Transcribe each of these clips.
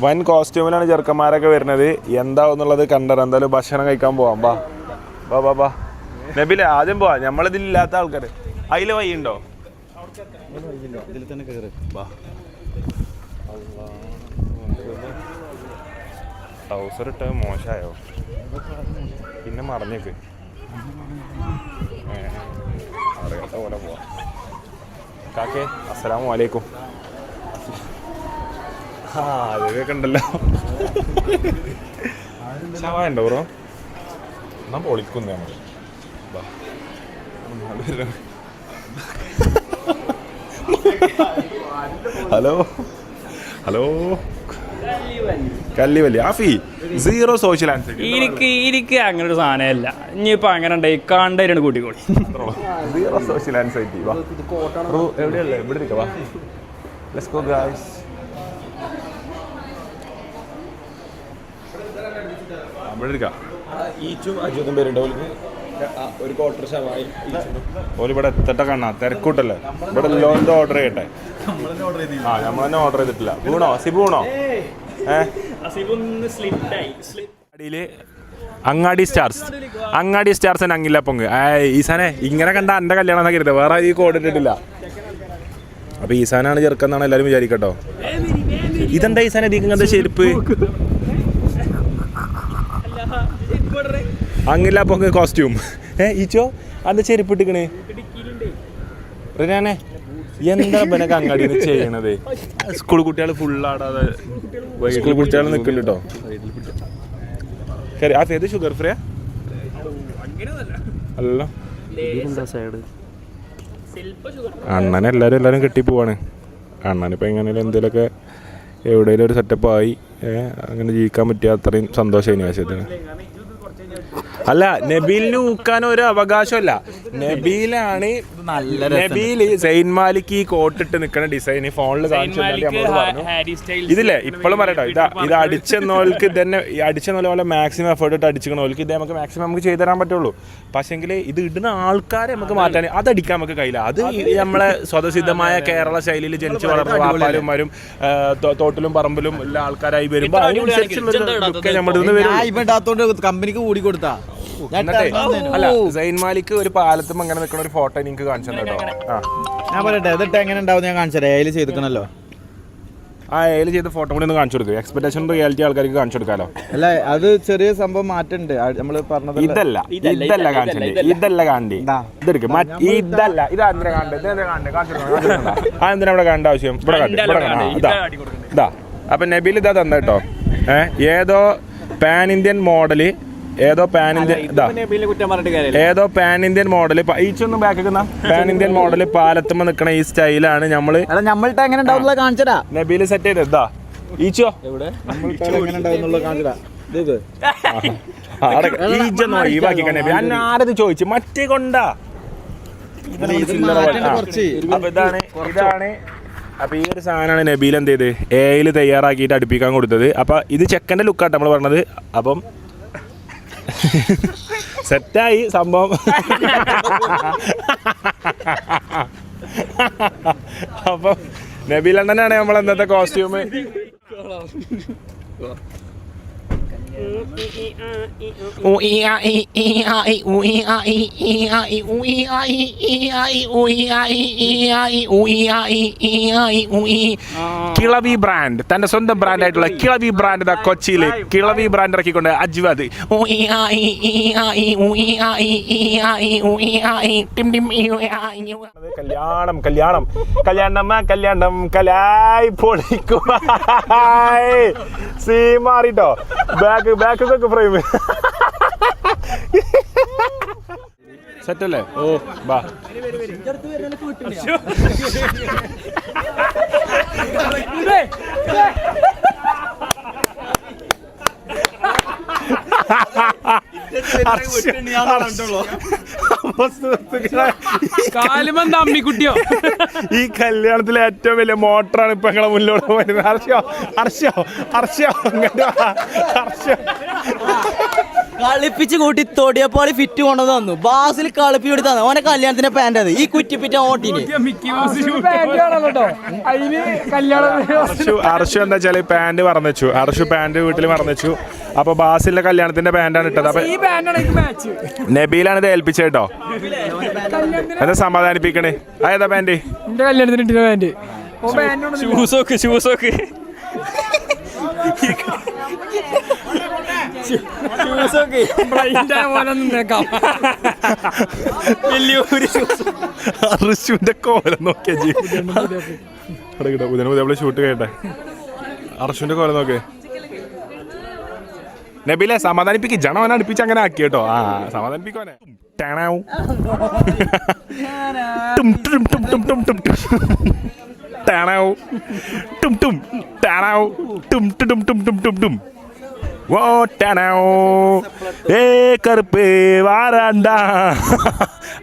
വൻ കോസ്റ്റ്യൂമിലാണ് ചെറുക്കന്മാരൊക്കെ വരുന്നത്. എന്താന്നുള്ളത് കണ്ടറിയാം. എന്തായാലും ഭക്ഷണം കഴിക്കാൻ പോവാം. ബാ ബാ ബാ ബാ നബിലെ ആദ്യം പോവാ. നമ്മളിതിലില്ലാത്ത ആൾക്കാർ. അതിൽ വഴിയുണ്ടോ? ട്രൗസർ ഇട്ട് മോശമായോ? പിന്നെ മറഞ്ഞേക്ക് അറിയാത്ത പോലെ പോവാം. കാക്കേ അസ്സലാമു അലൈക്കും. അതൊക്കെ ഉണ്ടല്ലോ. ചായ ഉണ്ടോ ബ്രോ? എന്നാ പൊളിക്കുന്നു നമ്മൾ. ഹലോ ഹലോ കല്ലിവല്ലി ആഫി സീറോ സോഷ്യൽ ആൻസിറ്റി. എനിക്ക് അങ്ങനെ ഒരു സാധനമല്ല. ഇനിയിപ്പോൾ അങ്ങനെ ഉണ്ടായി കണ്ടായിരുന്നു കൂട്ടിക്കോളി. Zero social anxiety. എവിടെയല്ലേ ഇവിടെ ഇരിക്കാം. വാ ലെറ്റ്സ് ഗോ ഗൈസ്. ഇവിടെ ഇരിക്കാം. ഈച്ചും അജുതും പേരുണ്ട്. ഒരു ക്വാർട്ടർ ഷവായി ഇവിടെ എത്തട്ടെ. കാണാ തിരക്കൂട്ടല്ലേ ഇവിടെ. ലോന്റെ ഓർഡർ ചെയ്യട്ടെ. നമ്മൾ തന്നെ ഓർഡർ ചെയ്തിട്ടില്ല. വീണോ സിബ് വീണോ? അടിയില് അങ്ങാടി സ്റ്റാർസ് അങ്ങില്ല പൊങ്ങ്. ഈസാനെ ഇങ്ങനെ കണ്ട എന്റെ കല്യാണം എന്നാ കരുത്. വേറെ ഈ കോഡ് ഇട്ടിട്ടില്ല. അപ്പൊ ഈസാനാണ് ചെറുക്കെന്നാണ് എല്ലാരും വിചാരിക്കട്ടോ. ഇതെന്താ ഈസാനെ ഇങ്ങനത്തെ ചെരുപ്പ്? അങ്ങില്ല പൊങ്ങ് കോസ്റ്റ്യൂം. ഈച്ചോ അത് ചെരുപ്പ് ഇട്ടിക്കണേ. റിനാനെ എന്താ ഇവനൊക്കെ അങ്ങാടി ചെയ്യണത്? സ്കൂൾ കുട്ടികൾ ഫുള്ളാടാതെ സ്കൂൾ കുട്ടികൾ നിൽക്കുന്നുണ്ട് കേട്ടോ. ആ ഫേത് ഷുഗർ ഫ്രീ അല്ലല്ലോ. അണ്ണനെ എല്ലാവരും കെട്ടി പോവാണ്. അണ്ണനിപ്പോൾ എങ്ങനെയാലും എന്തെങ്കിലുമൊക്കെ എവിടെയെങ്കിലും ഒരു സെറ്റപ്പ് ആയി അങ്ങനെ ജീവിക്കാൻ പറ്റിയ അത്രയും സന്തോഷം ആവശ്യത്തിന്. അല്ല നബീലിന് ഊക്കാൻ ഒരു അവകാശമല്ല. നബീലാണ് സെയിൻ മാലിക് ഈ കോട്ടിട്ട് നിൽക്കുന്ന ഡിസൈൻ ഫോണിൽ കാണിച്ചു. ഇതില്ലേ ഇപ്പോഴും പറയട്ടോ. ഇത് അടിച്ചെന്നോൾക്ക് തന്നെ അടിച്ചെന്നോലെ പോലെ മാക്സിമം എഫേർട്ട് ഇട്ട് അടിച്ചിക്കണോൾക്ക് ഇത് നമുക്ക് മാക്സിമം നമുക്ക് ചെയ്തു തരാൻ പറ്റുള്ളൂ. പക്ഷെങ്കിൽ ഇത് ഇടുന്ന ആൾക്കാരെ നമുക്ക് മാറ്റാൻ അതടിക്കാൻ നമുക്ക് കഴിയില്ല. അത് നമ്മളെ സ്വതസിദ്ധമായ കേരള ശൈലിയിൽ ജനിച്ചു വളർന്ന വാപ്പാരും തോട്ടിലും പറമ്പിലും ഉള്ള ആൾക്കാരായി വരുമ്പോൾ അതിനനുസരിച്ചുള്ള നമ്മുടെ കമ്പനിക്ക് കൂടി കൊടുത്താ. അല്ല സൈൻ മാലിക് ഒരു പാലത്തും അങ്ങനെ നിൽക്കുന്ന ഒരു ഫോട്ടോ എനിക്ക് കാണിച്ചു കേട്ടോ. ഞാൻ പറയട്ടെ എന്നിട്ട് എങ്ങനെ ഉണ്ടാവും ഞാൻ കാണിച്ചു തരാം. എയിൽ ചെയ്തിക്കണല്ലോ. ആ എയിൽ ചെയ്ത ഫോട്ടോ കൂടി ഒന്ന് കാണിച്ചു കൊടുക്കും. എക്സ്പെക്ടേഷൻ റിയാലിറ്റി ആൾക്കാർക്ക് കാണിച്ചു കൊടുക്കാലോ. അല്ല അത് ചെറിയ സംഭവം മാറ്റുണ്ട്. നമ്മള് പറഞ്ഞത് ഇതല്ല കാണിച്ചത്. ഇതല്ല കാണ്ടി ഇതെടുക്കും. ഇതല്ല ഇത് എന്തിനാ കണ്ടത്? അതെന്തിനാ ഇവിടെ കാണേണ്ട ആവശ്യം? ഇവിടെ ഇതാ. അപ്പൊ നബീൽ ഇതാ തന്നെ കേട്ടോ. ഏതോ പാൻ ഇന്ത്യൻ മോഡല് മോഡല് ഈച്ചൊന്നും ബാക്കുന്ന പാൻ ഇന്ത്യൻ മോഡല് പാലത്തുമ്പോ നിക്കണ ഈ സ്റ്റൈലാണ് നമ്മള് നബീല് സെറ്റ് ചെയ്ത്. ഇതാ ഈച്ചോ ആരത് ചോദിച്ചു മറ്റേ കൊണ്ടാ. അപ്പൊ ഇതാണ്. അപ്പൊ ഈ ഒരു സാധനമാണ് നബീൽ എന്ത് ചെയ്ത് എയിൽ തയ്യാറാക്കിയിട്ട് അടുപ്പിക്കാൻ കൊടുത്തത്. അപ്പൊ ഇത് ചെക്കൻ്റെ ലുക്കാട്ടോ നമ്മൾ പറഞ്ഞത്. അപ്പം സെറ്റായി സംഭവം. അപ്പം നബീൽ അണ്ണനാണ് നമ്മൾ ഇന്നത്തെ കോസ്റ്റ്യൂം. കിളവി ബ്രാൻഡ് തന്റെ സ്വന്തം ബ്രാൻഡായിട്ടുള്ള കിളവി ബ്രാൻഡ് കൊച്ചിയില് കിളവി ബ്രാൻഡ് ഇറക്കിക്കൊണ്ട് അജ്വാദ് കല്യാണം കലായി പൊളിക്കും. സീ മാറിട്ടോ. ബാക്കൊക്കെ ഫ്രെയിം സെറ്റല്ലേ? ഓ ബാ. ഈ കല്യാണത്തിലെ ഏറ്റവും വലിയ മോട്ടറാണ് ഇപ്പൊ ഞങ്ങളെ മുന്നോട്ട് വരുന്നത്. ഹർഷോ കളിപ്പിച്ച് കൂട്ടി തൊടിയപ്പാളി ഫിറ്റ് കൊണ്ടു തന്നു. ബാസിൽ കളിപ്പി കൂടി തന്നു. ഓനെ കല്യാണത്തിന്റെ പാന്റ് അത് ഈ കുറ്റിപ്പിറ്റ ഓട്ടിന് അർഷു എന്താ വെച്ചാല് പാന്റ് മറന്നു. അർഷു പാന്റ് വീട്ടിൽ മറന്നു. അപ്പൊ ബാസിലെ കല്യാണത്തിന്റെ പാന്റാണ് ഇട്ടത്. അപ്പൊ നബീലാണ് ഇത് ഏൽപ്പിച്ചത് കേട്ടോ. എന്താ സമാധാനിപ്പിക്കണേ? ഏതാ പാന്റ്? എന്റെ കല്യാണത്തിന് പാന്റ് ഷൂസോക്ക് അർഷുവിന്റെ കോലം നോക്കിയാ പുതിയ ഷൂട്ട് കേട്ടെ. അർഷുവിന്റെ കോലം നോക്കേ. നബീലെ സമാധാനിപ്പിക്കും. ജണം അടുപ്പിച്ച് അങ്ങനെ ആക്കി കേട്ടോ. ആ സമാധാനിപ്പിക്കുവാനെ.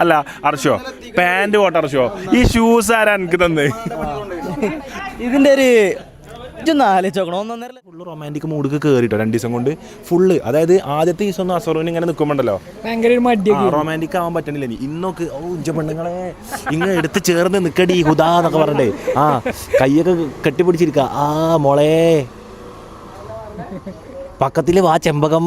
അല്ല അർഷോ പാന്റ് പോട്ടെ. അർഷോ ഈ ഷൂസ് ആരാ എനിക്ക് തന്നെ? ഇതിന്റെ ഒരു ഫുള്ള് റൊമാൻറ്റിക് മൂഡിക്ക് കയറിട്ടോ 2 ദിവസം കൊണ്ട് ഫുള്ള്. അതായത് ആദ്യത്തെ ദിവസം ഒന്നും അസറോന് ഇങ്ങനെ നിൽക്കുമ്പോണ്ടല്ലോ റൊമാൻറ്റിക് ആവാൻ പറ്റണില്ല. ഇന്നൊക്കെ പെണ്ണുങ്ങളെ ഇങ്ങനെ എടുത്ത് ചേർന്ന് നിൽക്കടി ഹുദാ എന്നൊക്കെ പറഞ്ഞേ. ആ കൈയൊക്കെ കെട്ടിപ്പിടിച്ചിരിക്ക. ആ മോളെ പക്കത്തില് വാ ചെമ്പകം.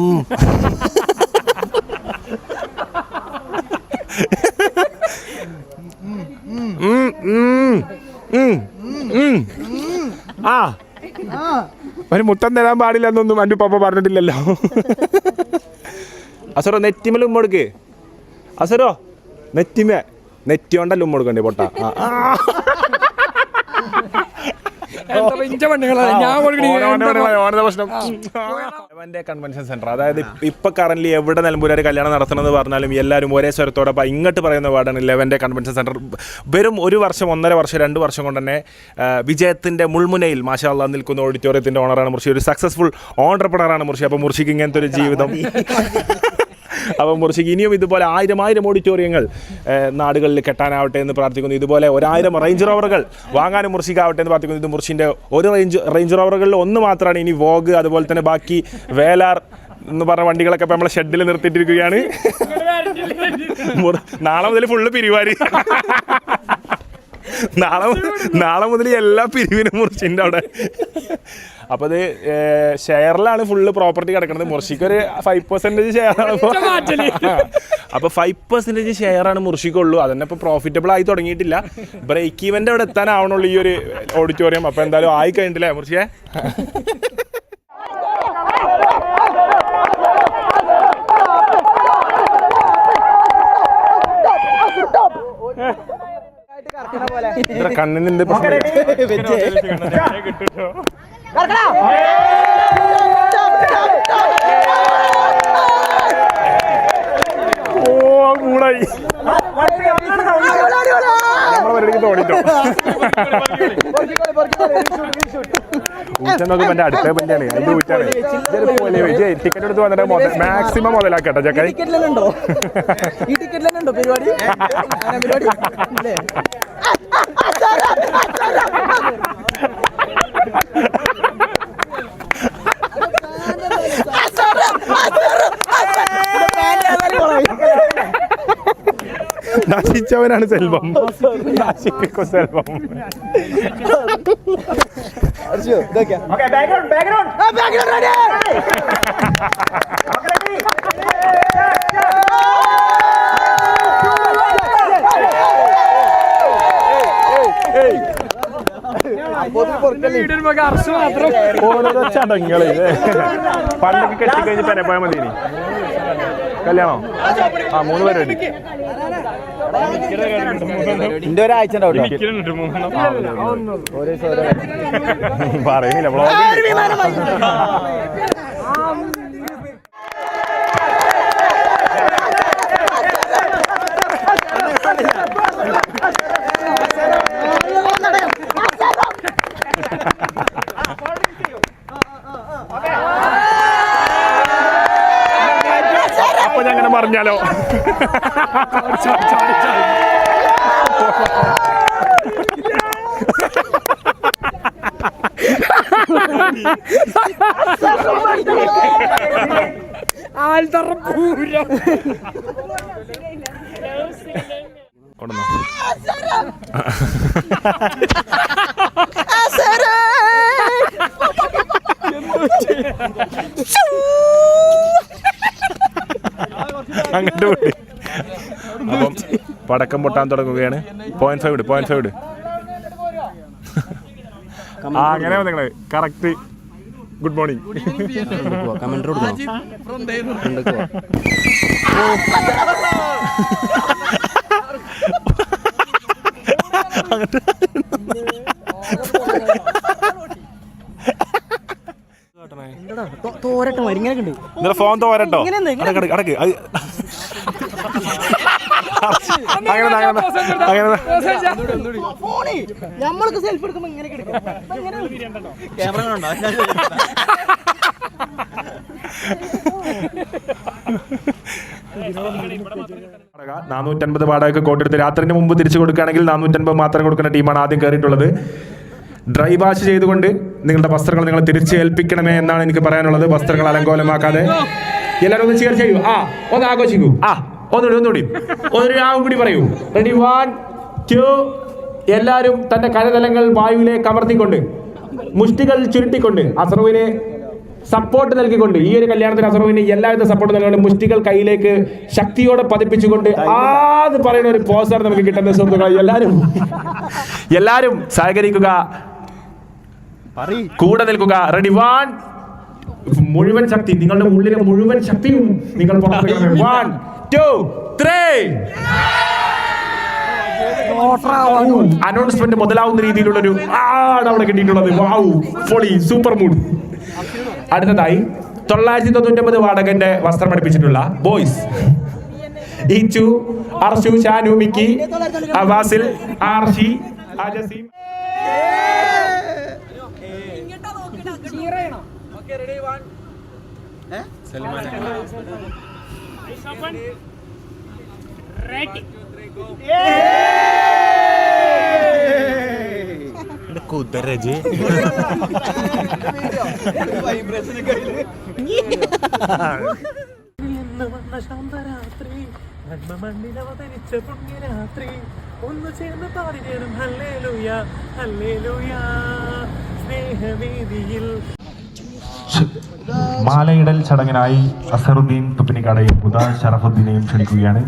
ആ ഒരു മുത്തം തരാൻ പാടില്ല എന്നൊന്നും എൻ്റെ പപ്പ പറഞ്ഞിട്ടില്ലല്ലോ. അസറോ നെറ്റിമേൽ ഉമ്മൊടുക്ക്. അസറോ നെറ്റി കൊണ്ടല്ല ഉമ്മൊടുക്കണ്ടേ പൊട്ട. കൺവെൻഷൻ സെന്റർ അതായത് ഇപ്പൊ കറന്റ് എവിടെ നിലമ്പൂരാര് കല്യാണം നടത്തണമെന്ന് പറഞ്ഞാലും എല്ലാവരും ഒരേ സ്വരത്തോടെ ഇങ്ങോട്ട് പറയുന്ന വാർഡാണ് 11 കൺവെൻഷൻ സെന്റർ. വെറും 1 വർഷം 1.5 വർഷം 2 വർഷം കൊണ്ട് തന്നെ വിജയത്തിന്റെ മുൾമുനയിൽ മാഷാ അല്ലാഹ് നിൽക്കുന്ന ഓഡിറ്റോറിയത്തിന്റെ ഓണറാണ് മുർഷി. ഒരു സക്സസ്ഫുൾ ഓണ്ടർപ്രണറാണ് മുർഷി. അപ്പൊ മുർഷിക്ക് ഇങ്ങനത്തെ ഒരു ജീവിതം. അപ്പം മുർഷിക്ക് ഇനിയും ഇതുപോലെ 1000 ഓഡിറ്റോറിയങ്ങൾ നാടുകളിൽ കെട്ടാനാവട്ടെ എന്ന് പ്രാർത്ഥിക്കുന്നു. ഇതുപോലെ 1000 റേഞ്ച് റോവറുകൾ വാങ്ങാനും മുർഷിക്കാവട്ടെ എന്ന് പ്രാർത്ഥിക്കുന്നു. ഇത് മുർഷിൻ്റെ ഒരു റേഞ്ച് റോവറുകളിൽ 1 മാത്രമാണ് ഇനി വോഗ്. അതുപോലെ തന്നെ ബാക്കി വേലാർ എന്ന് പറഞ്ഞ വണ്ടികളൊക്കെ ഇപ്പം നമ്മളെ ഷെഡിൽ നിർത്തിയിട്ടിരിക്കുകയാണ്. നാളെ മുതൽ ഫുള്ള് പിരിവാരി. നാളെ മുതൽ എല്ലാ പിരിവിനും മുർഷിൻ്റെ അവിടെ. അപ്പോൾ അത് ഷെയറിലാണ് ഫുള്ള് പ്രോപ്പർട്ടി കിടക്കുന്നത്. മുർഷിക്കൊരു 5% ഷെയറാണ്. അപ്പോൾ 5% ഷെയറാണ് മുർഷിക്കുള്ളൂ. അതന്നെ ഇപ്പോൾ പ്രോഫിറ്റബിൾ ആയി തുടങ്ങിയിട്ടില്ല. ബ്രേക്ക് ഈവൻ്റെ അവിടെ എത്താനാവണുള്ളൂ ഈ ഒരു ഓഡിറ്റോറിയം. അപ്പോൾ എന്തായാലും ആയി കഴിഞ്ഞിട്ടില്ലേ മുർഷിയെ? കണ്ണിന്റെ കൂടായി നമ്മളെ പരിപാടിക്ക് തോന്നിട്ടോ. ഊറ്റെന്നൊക്കെ എൻ്റെ അടുത്ത ബന്റാണ്. അതിന്റെ ഊറ്റാണ്. ടിക്കറ്റ് എടുത്ത് വന്നിട്ട് മാക്സിമം മുതലാക്കട്ടെ ചക്കായി. ഈ ടിക്കറ്റിലുണ്ടോ പരിപാടി? നശിച്ചവനാണ് സെൽവം. നശിപ്പിക്കും സെൽവം. ഓരോ ചടങ്ങുകള് പണ്ടൊക്കെ കെട്ടിക്കഴിഞ്ഞ് പെരപ്പോയാൽ മതി. ഇനി കല്യാണോ? ആ 3 പരിപാടി. എന്റെ ഒരാഴ്ച പറയുന്നില്ല. അപ്പൊ ഞങ്ങനെ പറഞ്ഞാലോ? കൊണ്ടുവന്നോ? അങ്ങോട്ട് പോയി. അപ്പം പടക്കം പൊട്ടാൻ തുടങ്ങുകയാണ്. 0.5 ഇട്, 0.5 ഇട്. ആ അങ്ങനെ നിങ്ങള് കറക്റ്റ്. Good morning. തോരട്ടോ ഇങ്ങനെ ഉണ്ട്. ഫോൺ തോരട്ടോ അടക്ക്. നമ്മൾക്ക് സെൽഫി എടുക്കുമ്പോ ഇങ്ങനെ ക്യാമറ ഉണ്ടോ? 450 വാടക കോട്ടെടുത്ത് രാത്രിന് മുമ്പ് തിരിച്ചു കൊടുക്കുകയാണെങ്കിൽ 450 മാത്രം കൊടുക്കുന്ന ടീമാണ് ആദ്യം കയറിയിട്ടുള്ളത്. ഡ്രൈ വാഷ് ചെയ്തുകൊണ്ട് നിങ്ങളുടെ വസ്ത്രങ്ങൾ നിങ്ങൾ തിരിച്ചേൽപ്പിക്കണമേ എന്നാണ് എനിക്ക് പറയാനുള്ളത്. വസ്ത്രങ്ങൾ അലങ്കോലമാക്കാതെ എല്ലാവരും ഒന്ന് ചേർ ചെയ്യൂ. ഒന്ന് ആഘോഷിക്കൂ. ഒന്നുകൂടി ഒരു രാവും കൂടി പറയൂ. റെഡി 1 2. എല്ലാവരും തന്റെ കരതലങ്ങൾ വായുവിലേക്ക് അമർത്തിക്കൊണ്ട് മുഷ്ടികൾ ചുരുട്ടിക്കൊണ്ട് അസ്റുവിനെ സപ്പോർട്ട് നൽകിക്കൊണ്ട് ഈ ഒരു കല്യാണത്തിന് അസ്റുവിന് എല്ലാവിധ സപ്പോർട്ട് നൽകിക്കൊണ്ട് മുഷ്ടികൾ കയ്യിലേക്ക് ശക്തിയോടെ പതിപ്പിച്ചുകൊണ്ട് ആദ്യ പറയുന്ന ഒരു പോസ്റ്റർ നമുക്ക് കിട്ടുന്ന സുഹൃത്തുക്കളെ എല്ലാവരും സഹകരിക്കുക, കൂടെ നിൽക്കുക. റെഡി 1. മുഴുവൻ ശക്തി, നിങ്ങളുടെ ഉള്ളിലെ മുഴുവൻ ശക്തിയും നിങ്ങൾ 1 2 3. അനൗൺസ്മെന്റ് മുതലാവുന്ന രീതിയിലുള്ളൊരു ആണ് അവിടെ കിട്ടിയിട്ടുള്ളത്. വാവ്, പൊളി, സൂപ്പർ മൂഡ്. അടുത്തതായി 999 വാടകന്റെ വസ്ത്രം പഠിപ്പിച്ചിട്ടുള്ള ബോയ്സ് ഈച്ചു, അർഷു, ഷാനു, മിക്കി, അവാസിൽ, ആർഷി, അജസീം. കുതിരജ് ഒന്ന് ചേർന്ന് പാടിടണം ഹല്ലേലൂയ ഹല്ലേലൂയ സ്നേഹവേദിയിൽ. മാലയിടൽ ചടങ്ങിനായി അസറുദ്ദീൻ തുപ്പിനിക്കടയും ഉദാ ഷറഫുദ്ദീനെയും ക്ഷണിക്കുകയാണ്.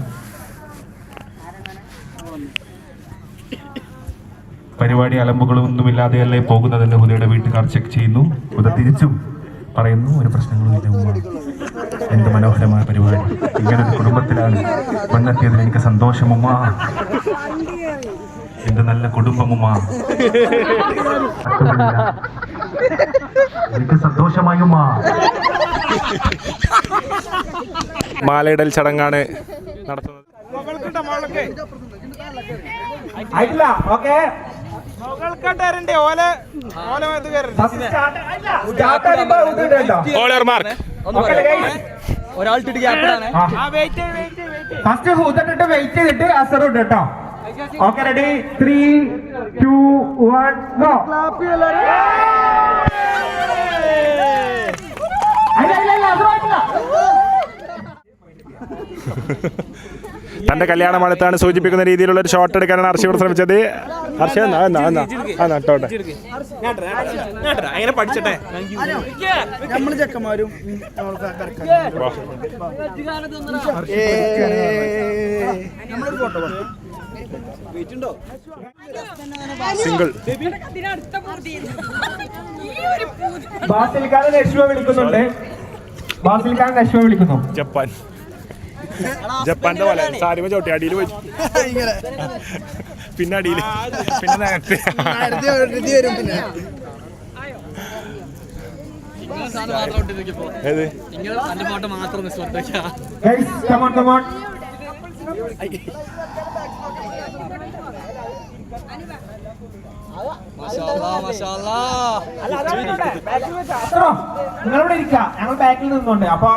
പരിപാടി അലമ്പുകളൊന്നുമില്ലാതെയല്ലേ പോകുന്നതെന്ന് ഹുദയുടെ വീട്ടുകാർ ചെക്ക് ചെയ്യുന്നു. ഹുദ തിരിച്ചും പറയുന്നു, ഒരു പ്രശ്നങ്ങളുമില്ല ഉമ്മ. എന്ത് മനോഹരമായ പരിപാടി, ഇങ്ങനൊരു കുടുംബത്തിലാണ് വന്നെത്തിയതിൽ എനിക്ക് സന്തോഷമുമ്മ. എന്ത് നല്ല കുടുംബമുമ്മ, എനിക്ക് സന്തോഷമായുമ്മ. മാലയിടൽ ചടങ്ങാണ് നടത്തുന്നത്. ഒരാളിട്ടിട്ട് ഗ്യാപ്പിലാണ്. ഫസ്റ്റ് ഹൂത്തിട്ട് വെയിറ്റ് ചെയ്തിട്ട് അസറുണ്ട് കേട്ടോ. Okay, ready 3 2 1 go. തന്റെ കല്യാണമടുത്താണ് സൂചിപ്പിക്കുന്ന രീതിയിലുള്ള ഒരു ഷോട്ട് എടുക്കാനാണ് അർഷി ഇവിടെ ശ്രമിച്ചത്. അർഷി നട്ടോട്ടെ. അങ്ങനെ പഠിച്ചട്ടെ. നമ്മള് ചെക്കന്മാരും സിംഗിൾ. ബാസിൽഖാൻ ലക്ഷ്മ വിളിക്കുന്നുണ്ട്. ബാസിൽഖാൻ ലക്ഷ്മ വിളിക്കുന്നു. ജപ്പാന്റെ പോലെ സാരിമ ചോട്ടി അടിയിൽ പോയി, പിന്നെ അടിയിൽ, പിന്നെ നേരത്തെ ഏത് നിങ്ങളിവിടെ ഇരിക്കാം, ഞങ്ങൾ ബാക്കിൽ നിന്നുണ്ട്. അപ്പൊ